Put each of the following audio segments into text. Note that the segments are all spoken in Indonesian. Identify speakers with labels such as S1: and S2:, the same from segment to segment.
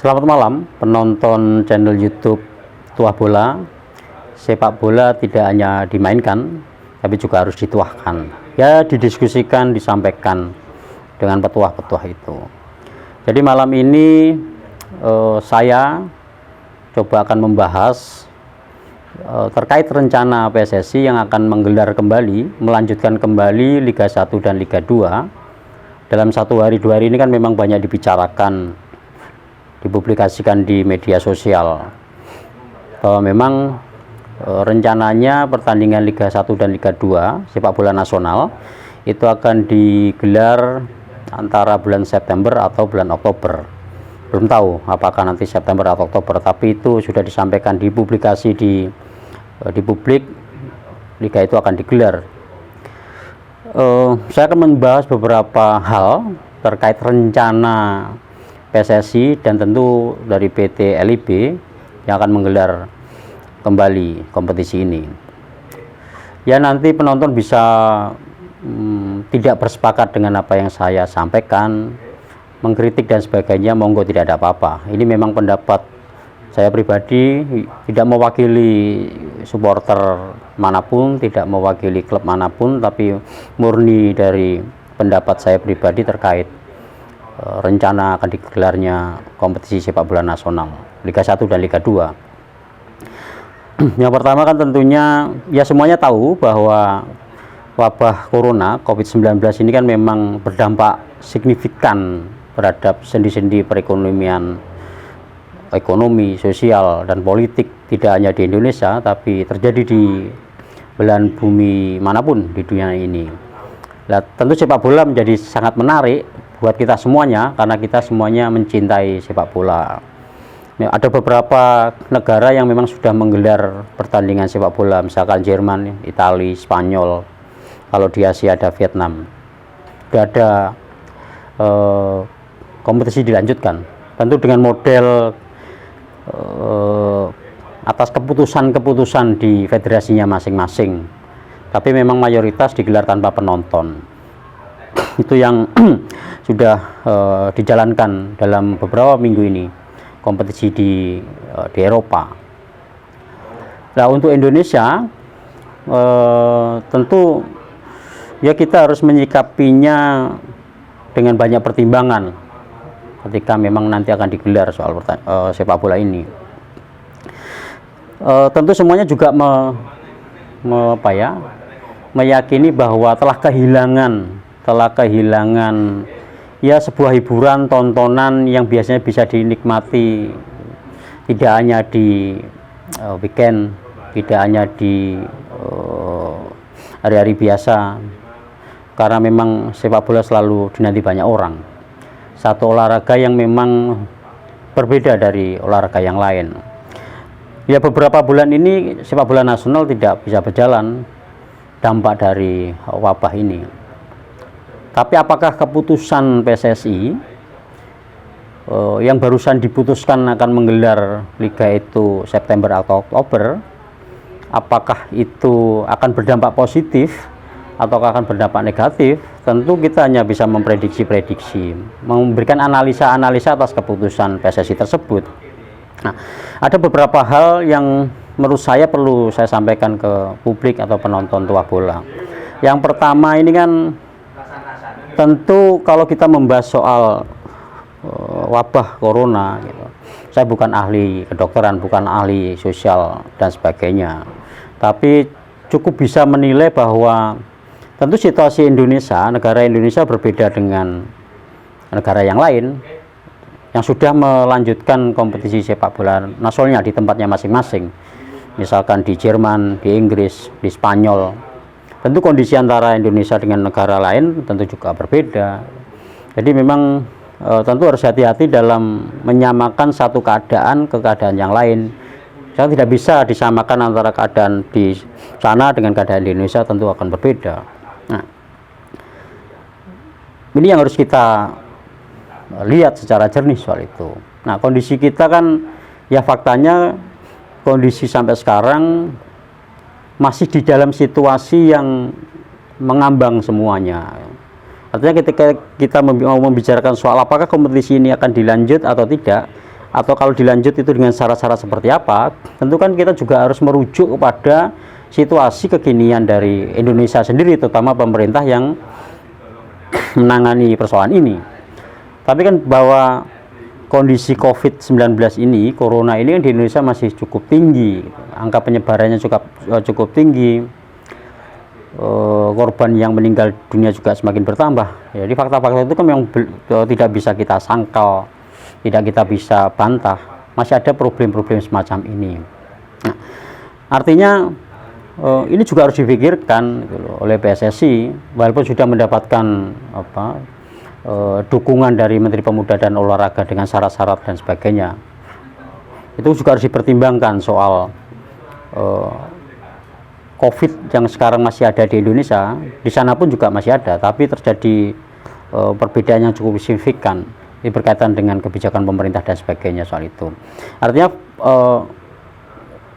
S1: Selamat malam penonton channel YouTube Tuah Bola. Sepak bola tidak hanya dimainkan, tapi juga harus dituahkan. Ya, didiskusikan, disampaikan dengan petuah-petuah itu. Jadi malam ini saya coba akan membahas terkait rencana PSSI yang akan menggelar kembali, melanjutkan kembali Liga 1 dan Liga 2. Dalam satu hari dua hari ini kan memang banyak dibicarakan, dipublikasikan di media sosial bahwa memang rencananya pertandingan Liga 1 dan Liga 2 sepak bola nasional itu akan digelar antara bulan September atau bulan Oktober. Belum tahu apakah nanti September atau Oktober, tapi itu sudah disampaikan di publikasi di publik, liga itu akan digelar. Saya akan membahas beberapa hal terkait rencana PSSI dan tentu dari PT LIB yang akan menggelar kembali kompetisi ini. Ya, nanti penonton bisa tidak bersepakat dengan apa yang saya sampaikan, mengkritik dan sebagainya, monggo, tidak ada apa-apa. Ini memang pendapat saya pribadi, tidak mewakili supporter manapun, tidak mewakili klub manapun, tapi murni dari pendapat saya pribadi terkait rencana akan digelarnya kompetisi sepak bola nasional Liga 1 dan Liga 2. Yang pertama kan tentunya ya semuanya tahu bahwa wabah corona COVID-19 ini kan memang berdampak signifikan terhadap sendi-sendi perekonomian, ekonomi, sosial, dan politik, tidak hanya di Indonesia tapi terjadi di belahan bumi manapun di dunia ini. Nah, tentu sepak bola menjadi sangat menarik buat kita semuanya karena kita semuanya mencintai sepak bola. Ada beberapa negara yang memang sudah menggelar pertandingan sepak bola, misalkan Jerman, Italia, Spanyol. Kalau di Asia ada Vietnam. Sudah ada kompetisi dilanjutkan. Tentu dengan model atas keputusan-keputusan di federasinya masing-masing. Tapi memang mayoritas digelar tanpa penonton. Itu yang sudah dijalankan dalam beberapa minggu ini kompetisi di Eropa. Nah, untuk Indonesia tentu ya kita harus menyikapinya dengan banyak pertimbangan ketika memang nanti akan digelar soal sepak bola ini. Tentu semuanya juga meyakini bahwa telah kehilangan ya sebuah hiburan, tontonan yang biasanya bisa dinikmati tidak hanya di weekend, tidak hanya di hari-hari biasa, karena memang sepak bola selalu dinanti banyak orang. Satu olahraga yang memang berbeda dari olahraga yang lain. Ya, beberapa bulan ini sepak bola nasional tidak bisa berjalan dampak dari wabah ini. Tapi apakah keputusan PSSI yang barusan diputuskan akan menggelar liga itu September atau Oktober, apakah itu akan berdampak positif atau akan berdampak negatif? Tentu kita hanya bisa memprediksi-prediksi, memberikan analisa-analisa atas keputusan PSSI tersebut. Nah, ada beberapa hal yang menurut saya perlu saya sampaikan ke publik atau penonton Tuah Bola. Yang pertama ini kan tentu kalau kita membahas soal wabah corona gitu, saya bukan ahli kedokteran, bukan ahli sosial dan sebagainya, tapi cukup bisa menilai bahwa tentu situasi Indonesia, negara Indonesia berbeda dengan negara yang lain yang sudah melanjutkan kompetisi sepak bola nasionalnya di tempatnya masing-masing. Misalkan di Jerman, di Inggris, di Spanyol. Tentu kondisi antara Indonesia dengan negara lain tentu juga berbeda. Jadi memang tentu harus hati-hati dalam menyamakan satu keadaan ke keadaan yang lain. Saya tidak bisa disamakan antara keadaan di sana dengan keadaan di Indonesia, tentu akan berbeda. Nah, ini yang harus kita lihat secara jernih soal itu. Nah, kondisi kita kan ya faktanya kondisi sampai sekarang masih di dalam situasi yang mengambang semuanya. Artinya ketika kita mau membicarakan soal apakah kompetisi ini akan dilanjut atau tidak, atau kalau dilanjut itu dengan syarat-syarat seperti apa, tentu kan kita juga harus merujuk kepada situasi kekinian dari Indonesia sendiri, terutama pemerintah yang menangani persoalan ini. Tapi kan bahwa kondisi COVID-19 ini, corona ini kan di Indonesia masih cukup tinggi, angka penyebarannya cukup tinggi, korban yang meninggal dunia juga semakin bertambah. Jadi fakta-fakta itu kan memang tidak bisa kita sangkal, tidak kita bisa bantah, masih ada problem-problem semacam ini. Nah, artinya ini juga harus dipikirkan gitu loh, oleh PSSI, walaupun sudah mendapatkan dukungan dari Menteri Pemuda dan Olahraga dengan syarat-syarat dan sebagainya. Itu juga harus dipertimbangkan soal COVID yang sekarang masih ada di Indonesia. Di sana pun juga masih ada, tapi terjadi perbedaan yang cukup signifikan berkaitan dengan kebijakan pemerintah dan sebagainya soal itu. Artinya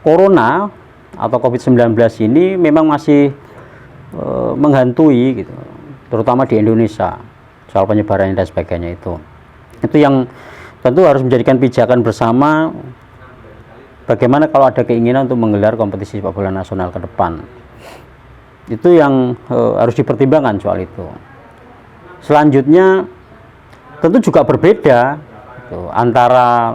S1: Corona atau COVID-19 ini memang masih menghantui gitu, terutama di Indonesia, soal penyebarannya dan sebagainya. Itu yang tentu harus menjadikan pijakan bersama, bagaimana kalau ada keinginan untuk menggelar kompetisi sepak bola nasional ke depan. Itu yang harus dipertimbangkan soal itu. Selanjutnya tentu juga berbeda gitu, antara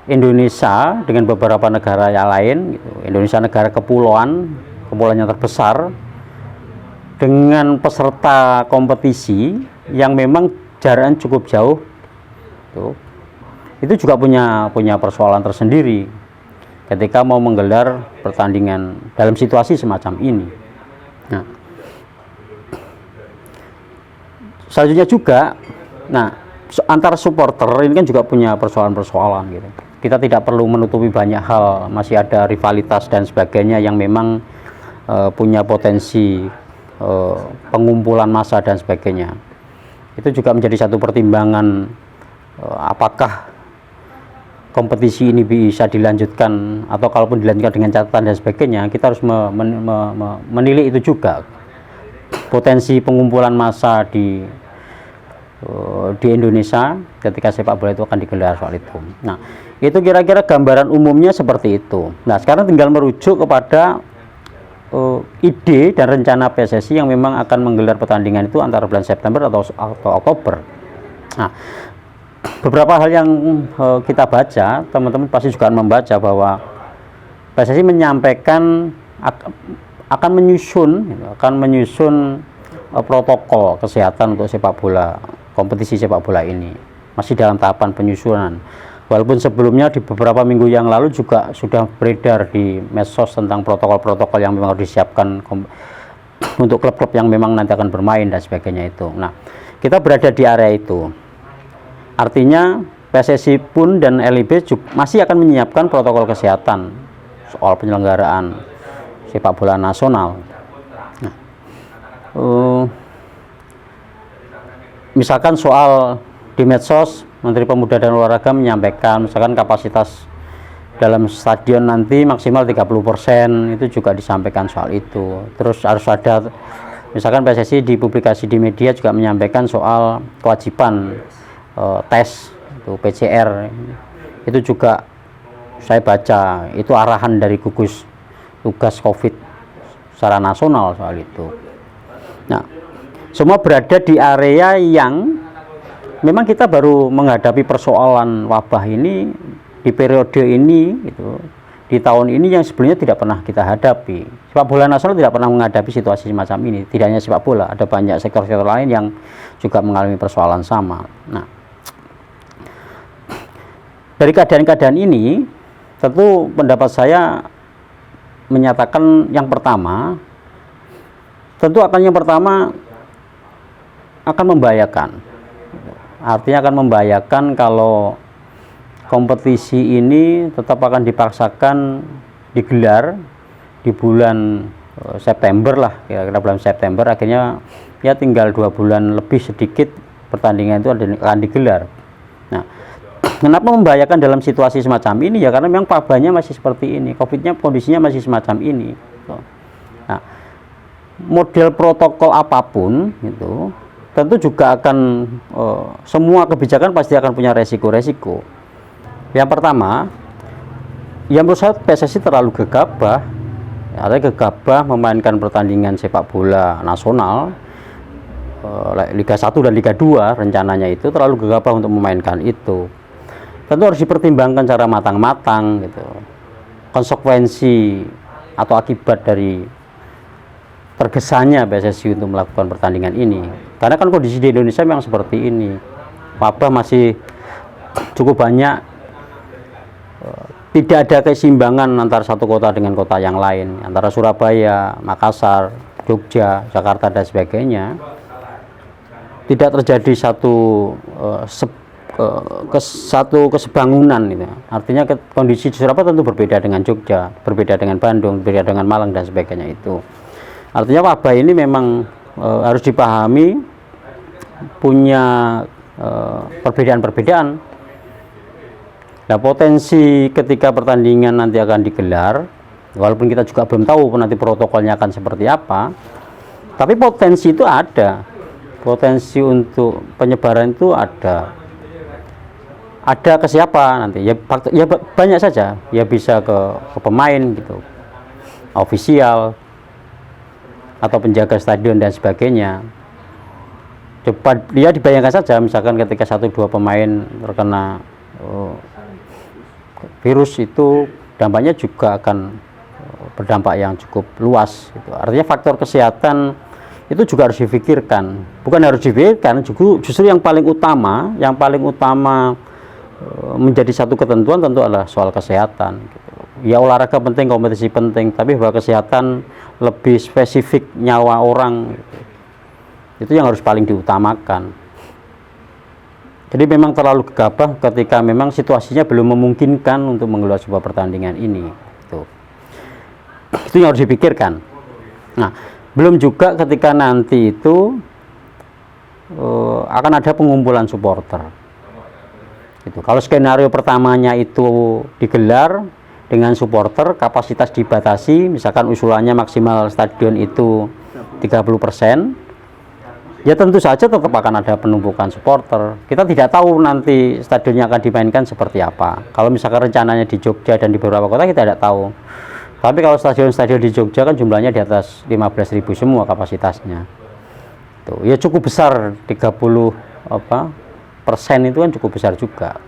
S1: Indonesia dengan beberapa negara yang lain gitu. Indonesia negara kepulauan yang terbesar dengan peserta kompetisi yang memang jaraknya cukup jauh gitu. Itu juga punya persoalan tersendiri ketika mau menggelar pertandingan dalam situasi semacam ini. Nah, selanjutnya juga, antara supporter ini kan juga punya persoalan-persoalan gitu. Kita tidak perlu menutupi banyak hal, masih ada rivalitas dan sebagainya yang memang punya potensi pengumpulan massa dan sebagainya. Itu juga menjadi satu pertimbangan, apakah kompetisi ini bisa dilanjutkan, atau kalaupun dilanjutkan dengan catatan dan sebagainya, kita harus menilik itu juga, potensi pengumpulan massa di Indonesia ketika sepak bola itu akan digelar soal itu. Nah, itu kira-kira gambaran umumnya seperti itu. Nah, sekarang tinggal merujuk kepada ide dan rencana PSSI yang memang akan menggelar pertandingan itu antara bulan September atau Oktober. Nah, beberapa hal yang kita baca, teman-teman pasti juga akan membaca bahwa PSSI menyampaikan akan menyusun protokol kesehatan untuk sepak bola, kompetisi sepak bola ini masih dalam tahapan penyusunan. Walaupun sebelumnya di beberapa minggu yang lalu juga sudah beredar di medsos tentang protokol-protokol yang memang harus disiapkan untuk klub-klub yang memang nanti akan bermain dan sebagainya itu. Nah, kita berada di area itu. Artinya PSSI pun dan LIB masih akan menyiapkan protokol kesehatan soal penyelenggaraan sepak bola nasional. Nah, misalkan soal di medsos, Menteri Pemuda dan Olahraga menyampaikan misalkan kapasitas dalam stadion nanti maksimal 30%, itu juga disampaikan soal itu. Terus harus ada, misalkan PSSI di publikasi di media juga menyampaikan soal kewajiban tes itu PCR. Itu juga saya baca itu arahan dari gugus tugas COVID secara nasional soal itu. Nah, semua berada di area yang memang kita baru menghadapi persoalan wabah ini di periode ini gitu, di tahun ini yang sebelumnya tidak pernah kita hadapi. Sepak bola nasional tidak pernah menghadapi situasi semacam ini. Tidak hanya sepak bola, ada banyak sektor-sektor lain yang juga mengalami persoalan sama. Nah, dari keadaan-keadaan ini, tentu pendapat saya menyatakan yang pertama, tentu yang pertama akan membahayakan. Artinya akan membahayakan kalau kompetisi ini tetap akan dipaksakan digelar di bulan September lah, kira-kira bulan September, akhirnya ya tinggal 2 bulan lebih sedikit pertandingan itu akan digelar. Nah, kenapa membahayakan dalam situasi semacam ini? Ya karena memang wabahnya masih seperti ini, COVID-nya kondisinya masih semacam ini. Nah, model protokol apapun itu tentu juga akan semua kebijakan pasti akan punya resiko-resiko. Yang pertama, yang menurut saya PSSI terlalu gegabah, artinya gegabah memainkan pertandingan sepak bola nasional, Liga 1 dan Liga 2 rencananya itu terlalu gegabah untuk memainkan itu. Tentu harus dipertimbangkan secara matang-matang gitu. Konsekuensi atau akibat dari tergesanya PSSI untuk melakukan pertandingan ini. Karena kan kondisi di Indonesia memang seperti ini. Wabah masih cukup banyak, tidak ada keseimbangan antara satu kota dengan kota yang lain, antara Surabaya, Makassar, Jogja, Jakarta dan sebagainya. Tidak terjadi satu kesebangunan gitu. Artinya kondisi di Surabaya tentu berbeda dengan Jogja, berbeda dengan Bandung, berbeda dengan Malang dan sebagainya itu. Artinya wabah ini memang harus dipahami punya perbedaan-perbedaan. Nah, potensi ketika pertandingan nanti akan digelar, walaupun kita juga belum tahu nanti protokolnya akan seperti apa, tapi potensi itu ada. Potensi untuk penyebaran itu ada ke siapa nanti ya, banyak saja ya, bisa ke pemain gitu, ofisial atau penjaga stadion dan sebagainya. Dia dibayangkan saja misalkan ketika 1-2 pemain terkena virus itu, dampaknya juga akan berdampak yang cukup luas gitu. Artinya faktor kesehatan itu juga harus dipikirkan, bukan harus dipikirkan, justru yang paling utama menjadi satu ketentuan tentu adalah soal kesehatan gitu. Ya olahraga penting, kompetisi penting, tapi bahwa kesehatan lebih spesifik nyawa orang gitu. Itu yang harus paling diutamakan. Jadi memang terlalu gegabah ketika memang situasinya belum memungkinkan untuk menggelar sebuah pertandingan ini gitu. Itu yang harus dipikirkan. Nah, belum juga ketika nanti itu akan ada pengumpulan supporter. Gitu. Kalau skenario pertamanya itu digelar dengan supporter, kapasitas dibatasi, misalkan usulannya maksimal stadion itu 30%, ya tentu saja tetap akan ada penumpukan supporter. Kita tidak tahu nanti stadionnya akan dimainkan seperti apa. Kalau misalkan rencananya di Jogja dan di beberapa kota, kita tidak tahu. Tapi kalau stadion-stadion di Jogja kan jumlahnya di atas 15.000 semua kapasitasnya. Tuh, ya cukup besar, 30% itu kan cukup besar juga.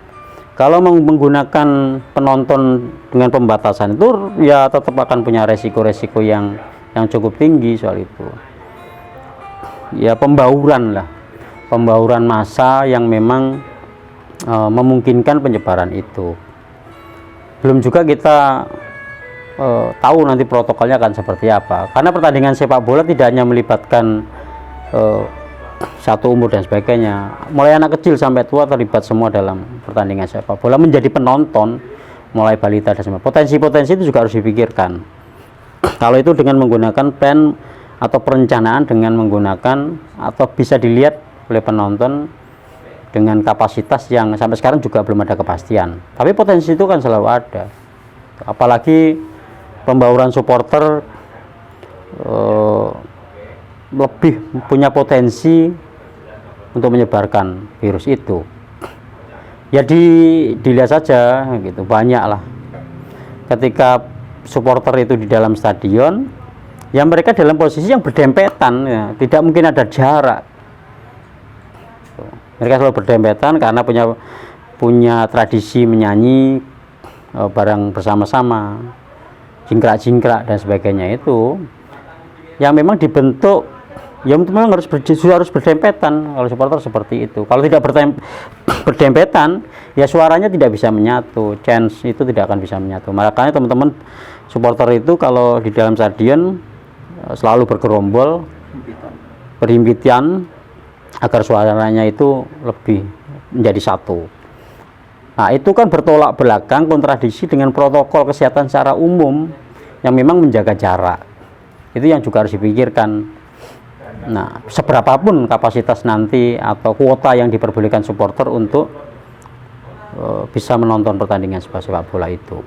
S1: Kalau menggunakan penonton dengan pembatasan itu ya tetap akan punya resiko-resiko yang cukup tinggi soal itu. Ya pembauran massa yang memang memungkinkan penyebaran itu. Belum juga kita tahu nanti protokolnya akan seperti apa, karena pertandingan sepak bola tidak hanya melibatkan satu umur dan sebagainya, mulai anak kecil sampai tua terlibat semua dalam pertandingan sepak bola, menjadi penonton, mulai balita dan sebagainya. Potensi-potensi itu juga harus dipikirkan. Kalau itu dengan menggunakan plan atau perencanaan dengan menggunakan atau bisa dilihat oleh penonton dengan kapasitas yang sampai sekarang juga belum ada kepastian, tapi potensi itu kan selalu ada. Apalagi pembauran supporter lebih punya potensi untuk menyebarkan virus itu. Ya dilihat saja gitu, banyak lah ketika supporter itu di dalam stadion, ya mereka dalam posisi yang berdempetan ya, tidak mungkin ada jarak. Mereka selalu berdempetan karena punya tradisi menyanyi bareng bersama-sama, jingkrak-jingkrak dan sebagainya, itu yang memang dibentuk ya memang harus berdempetan. Kalau supporter seperti itu, kalau tidak berdempetan ya suaranya tidak bisa menyatu, chance itu tidak akan bisa menyatu. Makanya teman-teman supporter itu kalau di dalam stadion selalu bergerombol, berhimpitan agar suaranya itu lebih menjadi satu. Nah, itu kan bertolak belakang, kontradiksi dengan protokol kesehatan secara umum yang memang menjaga jarak. Itu yang juga harus dipikirkan. Nah, seberapapun kapasitas nanti atau kuota yang diperbolehkan supporter untuk bisa menonton pertandingan sepak bola itu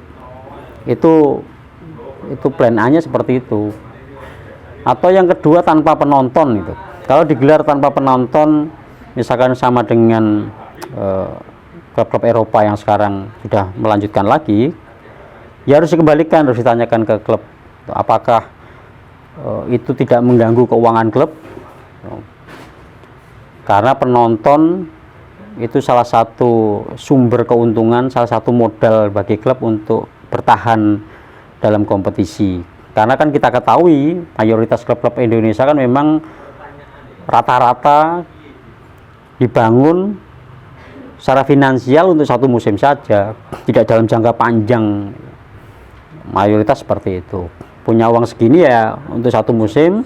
S1: plan A-nya seperti itu. Atau yang kedua, tanpa penonton itu. Kalau digelar tanpa penonton, misalkan sama dengan klub-klub Eropa yang sekarang sudah melanjutkan lagi, ya harus dikembalikan, harus ditanyakan ke klub apakah itu tidak mengganggu keuangan klub, karena penonton itu salah satu sumber keuntungan, salah satu modal bagi klub untuk bertahan dalam kompetisi. Karena kan kita ketahui mayoritas klub-klub Indonesia kan memang rata-rata dibangun secara finansial untuk satu musim saja, tidak dalam jangka panjang. Mayoritas seperti itu, punya uang segini ya untuk satu musim,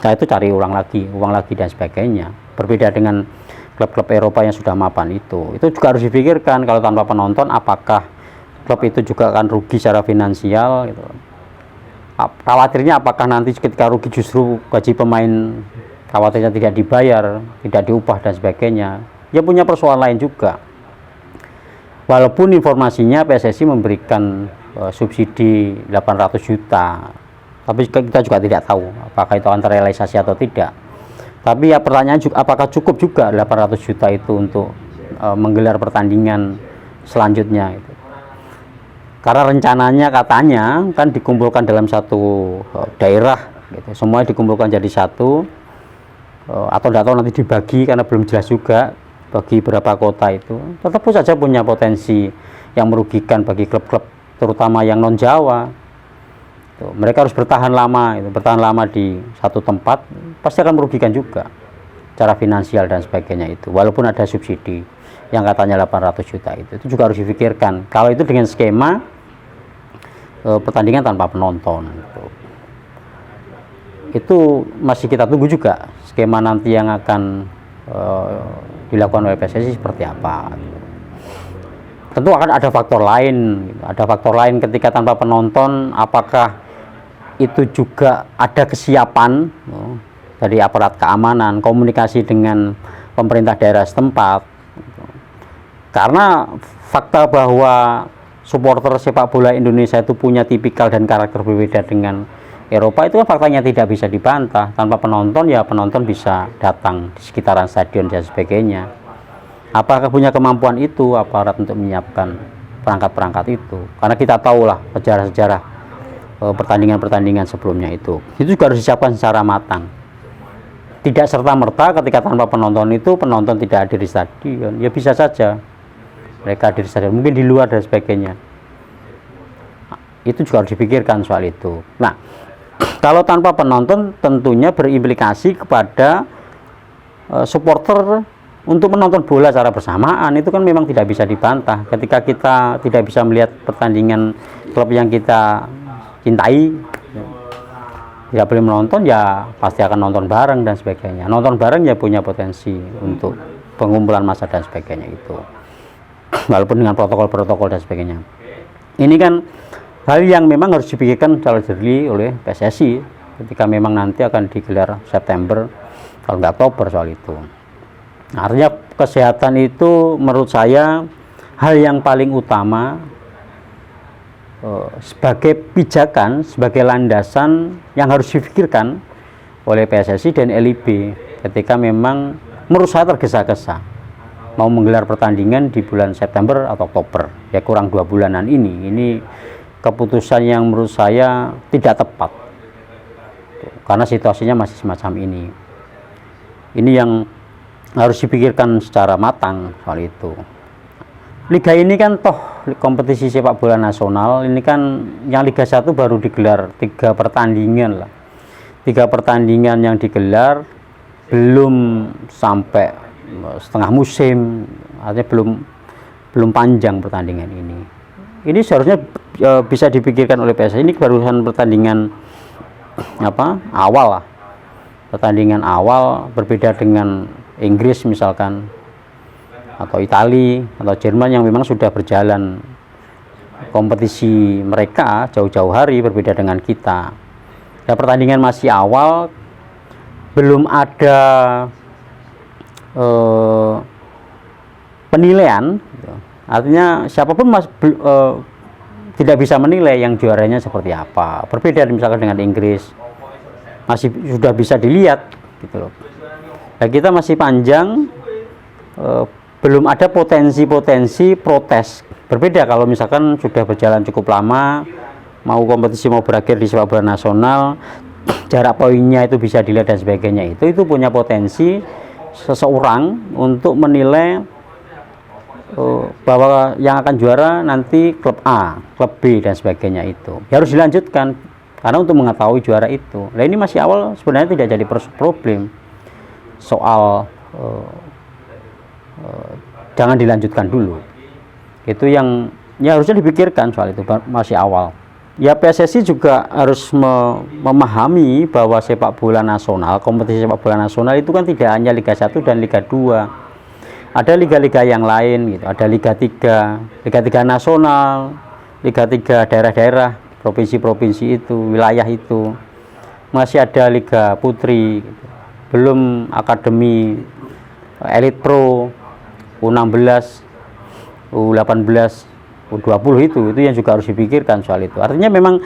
S1: nah itu cari uang lagi dan sebagainya. Berbeda dengan klub-klub Eropa yang sudah mapan itu juga harus dipikirkan. Kalau tanpa penonton, apakah klub itu juga akan rugi secara finansial gitu. Khawatirnya apakah nanti ketika rugi justru gaji pemain khawatirnya tidak dibayar, tidak diupah dan sebagainya. Ya punya persoalan lain juga. Walaupun informasinya PSSI memberikan subsidi 800 juta, tapi kita juga tidak tahu apakah itu akan terrealisasi atau tidak. Tapi ya pertanyaan juga, apakah cukup juga 800 juta itu untuk menggelar pertandingan selanjutnya itu. Karena rencananya katanya kan dikumpulkan dalam satu daerah gitu. Semua dikumpulkan jadi satu, atau tidak tahu nanti dibagi karena belum jelas juga bagi berapa kota itu. Tetap saja punya potensi yang merugikan bagi klub-klub terutama yang non Jawa. Mereka harus bertahan lama di satu tempat, pasti akan merugikan juga secara finansial dan sebagainya itu. Walaupun ada subsidi yang katanya 800 juta itu juga harus dipikirkan. Kalau itu dengan skema pertandingan tanpa penonton, itu masih kita tunggu juga skema nanti yang akan dilakukan oleh PSSI seperti apa. Tentu akan ada faktor lain ketika tanpa penonton, apakah itu juga ada kesiapan dari aparat keamanan, komunikasi dengan pemerintah daerah setempat. Karena fakta bahwa supporter sepak bola Indonesia itu punya tipikal dan karakter berbeda dengan Eropa, itu kan faktanya tidak bisa dibantah. Tanpa penonton ya penonton bisa datang di sekitaran stadion dan sebagainya. Apakah punya kemampuan itu aparat untuk menyiapkan perangkat-perangkat itu? Karena kita tahulah sejarah-sejarah pertandingan-pertandingan sebelumnya itu juga harus disiapkan secara matang. Tidak serta-merta ketika tanpa penonton itu penonton tidak hadir di stadion. Ya bisa saja mereka hadir di stadion, mungkin di luar dan sebagainya. Itu juga harus dipikirkan soal itu. Nah, kalau tanpa penonton tentunya berimplikasi kepada supporter untuk menonton bola secara bersamaan. Itu kan memang tidak bisa dibantah. Ketika kita tidak bisa melihat pertandingan klub yang kita cintai, tidak boleh menonton, ya pasti akan nonton bareng dan sebagainya. Nonton bareng ya punya potensi untuk pengumpulan massa dan sebagainya itu, walaupun dengan protokol-protokol dan sebagainya. Ini kan hal yang memang harus dipikirkan secara jernih oleh PSSI ketika memang nanti akan digelar September kalau nggak Oktober soal itu. Artinya kesehatan itu menurut saya hal yang paling utama sebagai pijakan, sebagai landasan yang harus dipikirkan oleh PSSI dan LIB ketika memang menurut saya tergesa-gesa mau menggelar pertandingan di bulan September atau Oktober, ya kurang 2 bulanan ini. Ini keputusan yang menurut saya tidak tepat karena situasinya masih semacam ini. Ini yang harus dipikirkan secara matang soal itu. Liga ini kan toh kompetisi sepak bola nasional, ini kan yang Liga 1 baru digelar 3 pertandingan lah. 3 pertandingan yang digelar belum sampai setengah musim, artinya belum panjang pertandingan ini. Ini seharusnya bisa dipikirkan oleh PSSI. Ini barusan pertandingan awal lah. Pertandingan awal, berbeda dengan Inggris misalkan, atau Italia atau Jerman yang memang sudah berjalan kompetisi mereka jauh-jauh hari, berbeda dengan kita. Dan pertandingan masih awal, belum ada penilaian, artinya siapapun tidak bisa menilai yang juaranya seperti apa. Berbeda misalkan dengan Inggris, masih sudah bisa dilihat gitu loh. Nah, kita masih panjang, belum ada potensi-potensi protes. Berbeda kalau misalkan sudah berjalan cukup lama, kompetisi mau berakhir di sepak bola nasional, jarak poinnya itu bisa dilihat dan sebagainya, itu punya potensi seseorang untuk menilai bahwa yang akan juara nanti klub A, klub B dan sebagainya, itu ya harus dilanjutkan karena untuk mengetahui juara itu. Nah, ini masih awal, sebenarnya tidak jadi problem soal jangan dilanjutkan dulu. Itu yang ya harusnya dipikirkan, soal itu masih awal. Ya PSSI juga harus memahami bahwa sepak bola nasional, kompetisi sepak bola nasional itu kan tidak hanya Liga 1 dan Liga 2. Ada liga-liga yang lain gitu, ada Liga 3, Liga 3 nasional, Liga 3 daerah-daerah, provinsi-provinsi itu, wilayah itu. Masih ada Liga Putri gitu. Belum akademi Elite Pro, U16, U18, U20 itu yang juga harus dipikirkan soal itu. Artinya memang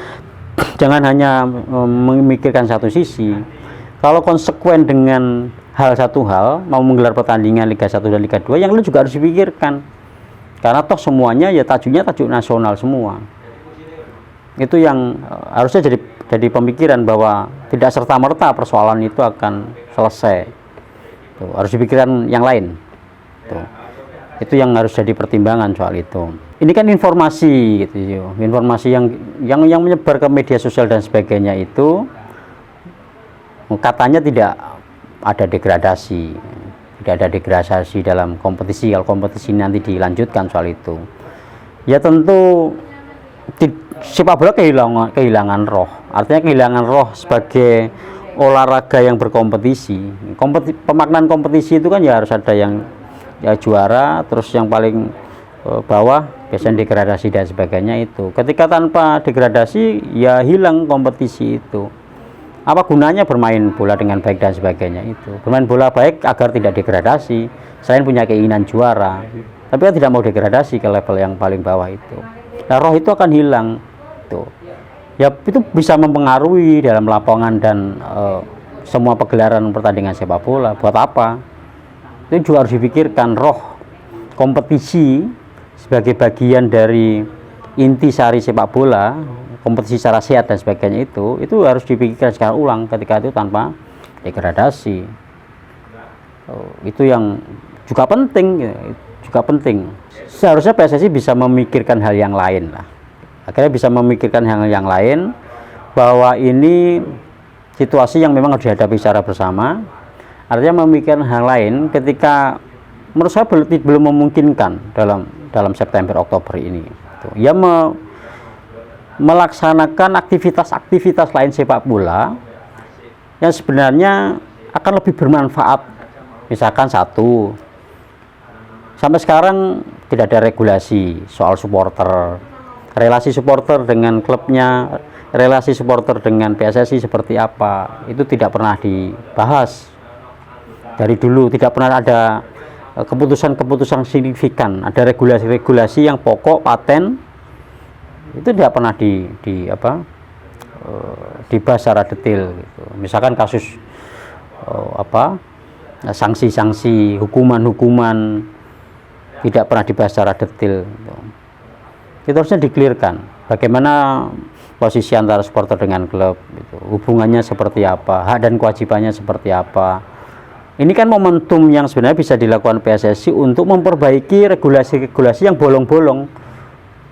S1: jangan hanya memikirkan satu sisi. Kalau konsekuen dengan satu hal, mau menggelar pertandingan Liga 1 dan Liga 2, yang lain juga harus dipikirkan. Karena toh semuanya ya tajuknya tajuk nasional semua. Itu yang harusnya jadi pemikiran bahwa tidak serta-merta persoalan itu akan selesai. Tuh, harus dipikirkan yang lain. Tuh. Itu yang harus jadi pertimbangan soal itu. Ini kan informasi gitu, informasi yang menyebar ke media sosial dan sebagainya itu katanya tidak ada degradasi, tidak ada degradasi dalam kompetisi. Kalau kompetisi nanti dilanjutkan soal itu, ya tentu sepak bola kehilangan roh. Artinya kehilangan roh sebagai olahraga yang berkompetisi. Pemaknaan kompetisi itu kan ya harus ada yang ya juara, terus yang paling bawah biasanya degradasi dan sebagainya itu. Ketika tanpa degradasi ya hilang kompetisi itu. Apa gunanya bermain bola dengan baik dan sebagainya itu? Bermain bola baik agar tidak degradasi, selain punya keinginan juara, tapi kan tidak mau degradasi ke level yang paling bawah itu. Nah, roh itu akan hilang tuh. Ya itu bisa mempengaruhi dalam lapangan dan semua pegelaran pertandingan sepak bola. Buat apa? Itu juga harus dipikirkan. Roh kompetisi sebagai bagian dari intisari sepak bola, kompetisi secara sehat dan sebagainya itu harus dipikirkan secara ulang ketika itu tanpa degradasi. Itu yang juga penting. Seharusnya PSSI bisa memikirkan hal yang lain lah. Akhirnya bisa memikirkan hal yang lain, bahwa ini situasi yang memang harus dihadapi secara bersama. Artinya memikirkan hal lain ketika menurut saya belum memungkinkan dalam September Oktober ini. Ya melaksanakan aktivitas lain sepak bola yang sebenarnya akan lebih bermanfaat. Misalkan satu, sampai sekarang tidak ada regulasi soal supporter, relasi supporter dengan klubnya, relasi supporter dengan PSSI seperti apa, itu tidak pernah dibahas dari dulu. Tidak pernah ada keputusan-keputusan signifikan, ada regulasi-regulasi yang pokok, paten, itu tidak pernah dibahas secara detail gitu. Misalkan kasus sanksi-sanksi, hukuman tidak pernah dibahas secara detail gitu. Itu harusnya dikelirkan bagaimana posisi antara supporter dengan klub gitu. Hubungannya seperti apa, hak dan kewajibannya seperti apa. Ini kan momentum yang sebenarnya bisa dilakukan PSSI untuk memperbaiki regulasi-regulasi yang bolong-bolong.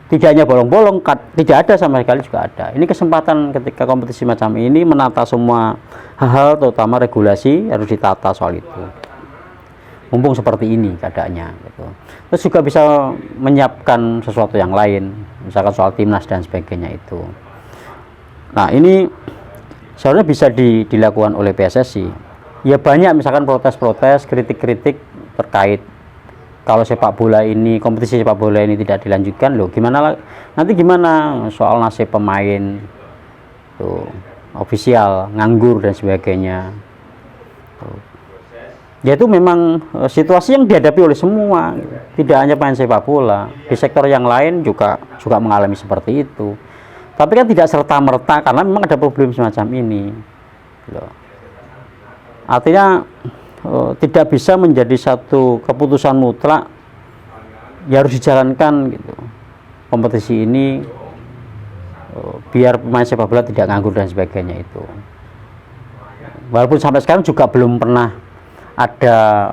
S1: Tidak hanya bolong-bolong, tidak ada sama sekali juga ada. Ini kesempatan ketika kompetisi macam ini menata semua hal-hal, terutama regulasi harus ditata soal itu. Mumpung seperti ini keadaannya gitu. Terus juga bisa menyiapkan sesuatu yang lain, misalkan soal timnas dan sebagainya itu. Nah, ini seharusnya bisa dilakukan oleh PSSI. Ya banyak misalkan protes-protes, kritik-kritik terkait kalau sepak bola ini, kompetisi sepak bola ini tidak dilanjutkan, loh gimana nanti gimana soal nasib pemain tuh, ofisial nganggur dan sebagainya tuh. Ya itu memang situasi yang dihadapi oleh semua, tidak hanya pemain sepak bola, di sektor yang lain juga mengalami seperti itu. Tapi kan tidak serta-merta karena memang ada problem semacam ini loh. Artinya tidak bisa menjadi satu keputusan mutlak ya harus dijalankan gitu kompetisi ini, biar pemain sepak bola tidak nganggur dan sebagainya itu. Walaupun sampai sekarang juga belum pernah ada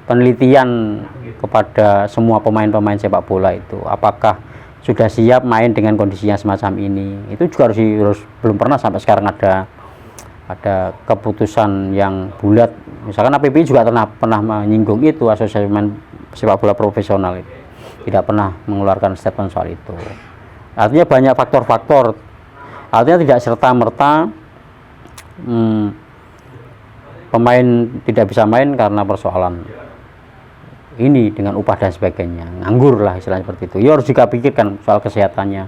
S1: penelitian kepada semua pemain-pemain sepak bola itu apakah sudah siap main dengan kondisinya semacam ini. Itu juga harus belum pernah sampai sekarang ada keputusan yang bulat. Misalkan APBI juga pernah menyinggung itu, Asosiasi Pemain Sepak Bola Profesional itu tidak pernah mengeluarkan statement soal itu. Artinya banyak faktor-faktor, artinya tidak serta-merta pemain tidak bisa main karena persoalan ini dengan upah dan sebagainya, nganggur lah istilahnya seperti itu. Ya harus juga pikirkan soal kesehatannya,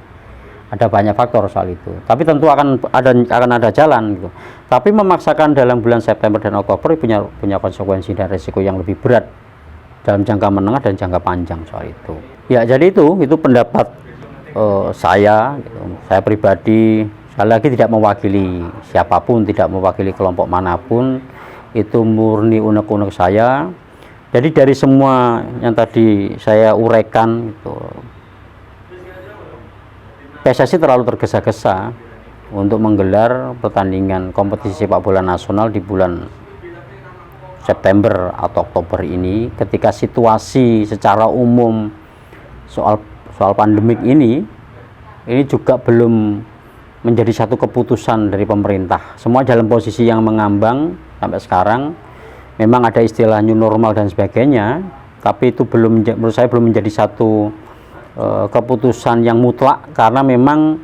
S1: ada banyak faktor soal itu. Tapi tentu akan ada jalan gitu. Tapi memaksakan dalam bulan September dan Oktober punya konsekuensi dan resiko yang lebih berat dalam jangka menengah dan jangka panjang soal itu. Ya jadi itu pendapat saya gitu. Saya pribadi sekali lagi tidak mewakili siapapun, tidak mewakili kelompok manapun, itu murni unek-unek saya. Jadi dari semua yang tadi saya uraikan gitu, PSSI terlalu tergesa-gesa untuk menggelar pertandingan kompetisi sepak bola nasional di bulan September atau Oktober ini, ketika situasi secara umum soal pandemik ini juga belum menjadi satu keputusan dari pemerintah. Semua dalam posisi yang mengambang sampai sekarang. Memang ada istilah new normal dan sebagainya, tapi itu menurut saya belum menjadi satu keputusan yang mutlak, karena memang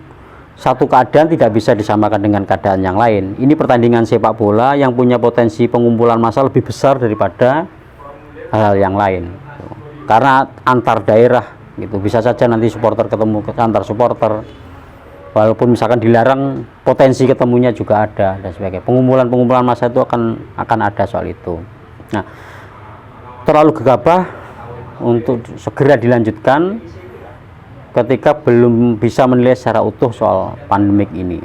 S1: satu keadaan tidak bisa disamakan dengan keadaan yang lain. Ini pertandingan sepak bola yang punya potensi pengumpulan massa lebih besar daripada hal-hal yang lain. Karena antar daerah gitu, bisa saja nanti supporter ketemu antar supporter, walaupun misalkan dilarang, potensi ketemunya juga ada dan sebagainya. Pengumpulan massa itu akan ada soal itu. Nah, terlalu gegabah untuk segera dilanjutkan ketika belum bisa menilai secara utuh soal pandemik ini.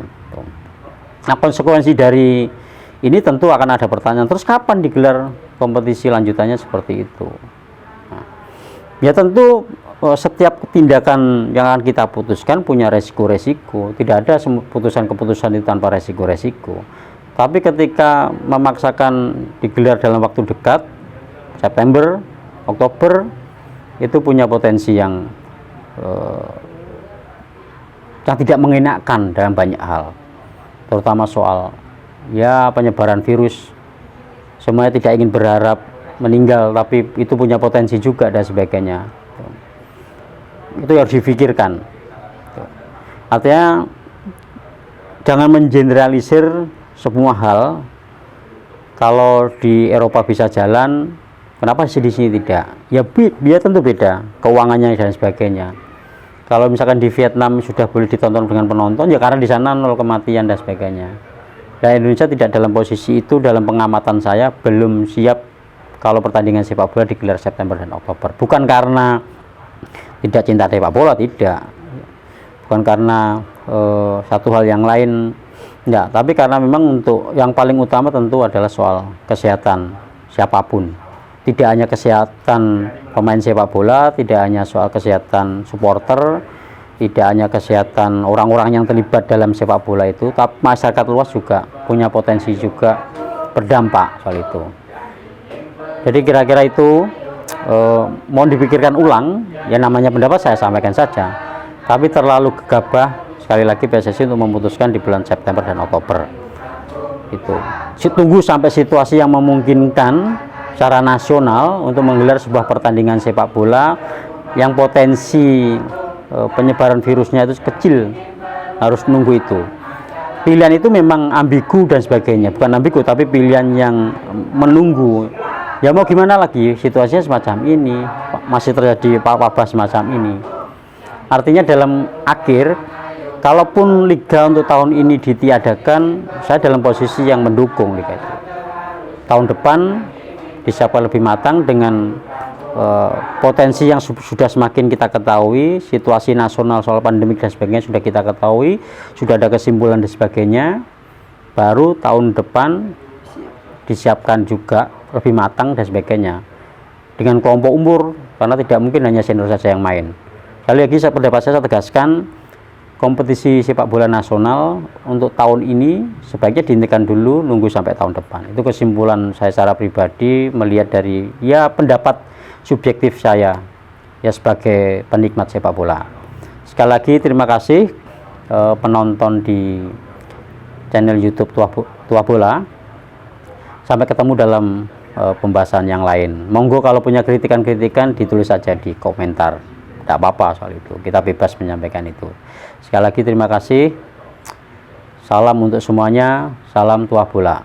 S1: Nah, konsekuensi dari ini tentu akan ada pertanyaan, terus kapan digelar kompetisi lanjutannya seperti itu? Nah, ya tentu setiap tindakan yang akan kita putuskan punya resiko-resiko. Tidak ada keputusan itu tanpa resiko-resiko. Tapi ketika memaksakan digelar dalam waktu dekat, September, Oktober, itu punya potensi yang tidak mengenakan dalam banyak hal, terutama soal penyebaran virus. Semuanya tidak ingin berharap meninggal, tapi itu punya potensi juga dan sebagainya. Itu harus difikirkan. Artinya jangan mengeneralisir semua hal. Kalau di Eropa bisa jalan, kenapa di sini tidak? Ya dia tentu beda keuangannya dan sebagainya. Kalau misalkan di Vietnam sudah boleh ditonton dengan penonton, ya karena di sana nol kematian dan sebagainya. Dan Indonesia tidak dalam posisi itu. Dalam pengamatan saya belum siap kalau pertandingan sepak bola digelar September dan Oktober. Bukan karena tidak cinta sepak bola, tidak. Bukan karena satu hal yang lain, enggak. Tapi karena memang untuk yang paling utama tentu adalah soal kesehatan siapapun. Tidak hanya kesehatan pemain sepak bola, tidak hanya soal kesehatan supporter, tidak hanya kesehatan orang-orang yang terlibat dalam sepak bola itu, tapi masyarakat luas juga punya potensi juga berdampak soal itu. Jadi kira-kira itu mohon dipikirkan ulang. Ya namanya pendapat saya sampaikan saja, tapi terlalu gegabah sekali lagi PSSI untuk memutuskan di bulan September dan Oktober. Itu tunggu sampai situasi yang memungkinkan secara nasional untuk menggelar sebuah pertandingan sepak bola yang potensi penyebaran virusnya itu kecil. Harus nunggu itu. Pilihan itu memang ambigu dan sebagainya, bukan ambigu tapi pilihan yang menunggu. Ya mau gimana lagi, situasinya semacam ini, masih terjadi wabah semacam ini. Artinya dalam akhir, kalaupun liga untuk tahun ini ditiadakan, saya dalam posisi yang mendukung liga itu. Tahun depan disiapkan lebih matang dengan potensi yang sudah semakin kita ketahui, situasi nasional soal pandemik dan sebagainya sudah kita ketahui, sudah ada kesimpulan dan sebagainya. Baru tahun depan disiapkan juga lebih matang dan sebagainya. dengan kelompok umur, karena tidak mungkin hanya senior saja yang main. Sekali lagi pendapat saya tegaskan, kompetisi sepak bola nasional untuk tahun ini sebaiknya dihentikan dulu, nunggu sampai tahun depan. Itu kesimpulan saya secara pribadi melihat dari ya pendapat subjektif saya ya sebagai penikmat sepak bola. Sekali lagi terima kasih penonton di channel YouTube Tua Bola. Sampai ketemu dalam pembahasan yang lain. Monggo kalau punya kritikan-kritikan ditulis saja di komentar. Tidak apa-apa soal itu. Kita bebas menyampaikan itu. Sekali lagi terima kasih. Salam untuk semuanya. Salam Tua Bola.